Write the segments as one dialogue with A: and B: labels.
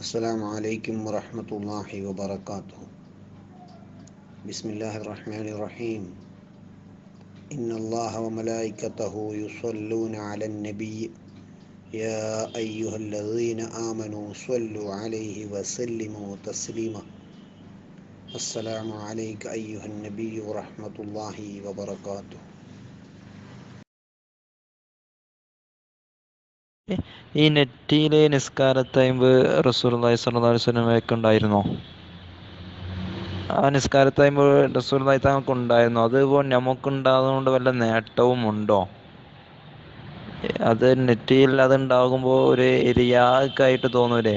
A: السلام عليكم ورحمة الله وبركاته. بسم الله الرحمن الرحيم. إن الله وملائكته يصلون على النبي يا أيها الذين آمنوا صلوا عليه وسلموا تسليما. السلام عليك أيها النبي ورحمة الله وبركاته.
B: ഈ നെറ്റിയിലെ നിസ്കാരത്തൈമ്പ് റസൂലുള്ളാഹി സ്വല്ലല്ലാഹു അലൈഹി വസല്ലമയ്ക്ക് ഉണ്ടായിരുന്നോ? ആ നിസ്കാരത്തൈമ്പ് റസൂലുള്ളാഹി തങ്ങൾക്ക് ഉണ്ടായിരുന്നോ? അതുപോലെ നമുക്കുണ്ടാകുന്നതുകൊണ്ട് വല്ല നേട്ടവും ഉണ്ടോ? അത് നെറ്റിയിൽ അതുണ്ടാകുമ്പോൾ ഒരു റിയാക്കായിട്ട് തോന്നൂലേ?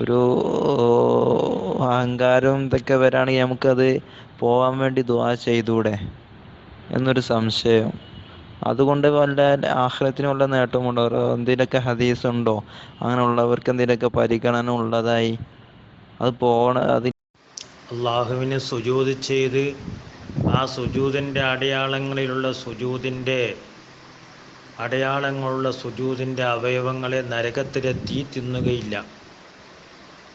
B: ഒരു അഹങ്കാരം ഇതൊക്കെ വരാണെങ്കിൽ നമുക്കത് പോകാൻ വേണ്ടി ദുആ ചെയ്തൂടെ എന്നൊരു സംശയം. അതുകൊണ്ട് വല്ല ആഖിറത്തിന് വല്ല നേട്ടമുണ്ടോ? എന്തെങ്കിലുമൊക്കെ ഹദീസ് ഉണ്ടോ അങ്ങനെയുള്ളവർക്ക് എന്തെങ്കിലുമൊക്കെ പരിഗണന ഉള്ളതായി? അത്
C: അള്ളാഹുവിന് സുജൂദ് ചെയ്ത് ആ സുജൂദിൻ്റെ അടയാളങ്ങളുള്ള സുജൂദിൻ്റെ അവയവങ്ങളെ നരകത്തിലെ തീ തിന്നുകയില്ല.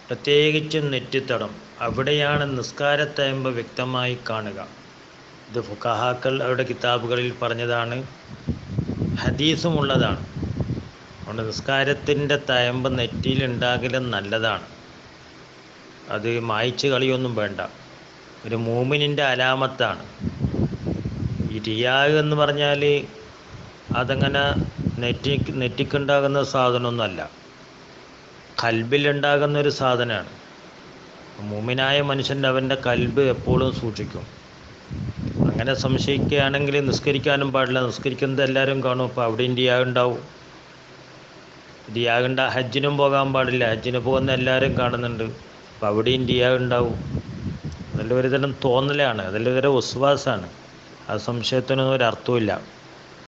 C: പ്രത്യേകിച്ചും നെറ്റിത്തടം, അവിടെയാണ് നിസ്കാരത്തയമ്പ് വ്യക്തമായി കാണുക. ഇത് ഫുഖഹാക്കൾ അവരുടെ കിതാബുകളിൽ പറഞ്ഞതാണ്, ഹദീസുമുള്ളതാണ്. അതുകൊണ്ട് നിസ്കാരത്തിൻ്റെ തയമ്പ് നെറ്റിയിലുണ്ടാകലും നല്ലതാണ്. അത് മായ്ച്ച് കളിയൊന്നും വേണ്ട, ഒരു മൂമിനിൻ്റെ അലാമത്താണ്. ഈ റിയാഹ് എന്ന് പറഞ്ഞാൽ അതങ്ങനെ നെറ്റിക്കുണ്ടാകുന്ന സാധനമൊന്നുമല്ല, കൽബിലുണ്ടാകുന്നൊരു സാധനമാണ്. മൂമിനായ മനുഷ്യൻ അവൻ്റെ കൽബ് എപ്പോഴും സൂക്ഷിക്കും. അങ്ങനെ സംശയിക്കുകയാണെങ്കിൽ നിസ്കരിക്കാനും പാടില്ല. നിസ്കരിക്കുന്നത് എല്ലാവരും കാണും, അപ്പോൾ അവിടെയും റിയാഹ് ഉണ്ടാവും. ഹജ്ജിനും പോകാൻ പാടില്ല, ഹജ്ജിന് പോകുന്ന എല്ലാവരും കാണുന്നുണ്ട്, അപ്പോൾ അവിടെയും റിയാഹ് ഉണ്ടാവും. അതെല്ലാം ഒരു തരം തോന്നലാണ്, അതെല്ലാം ഒരു വസ്വാസാണ്. ആ സംശയത്തിനൊന്നും ഒരർത്ഥമില്ല.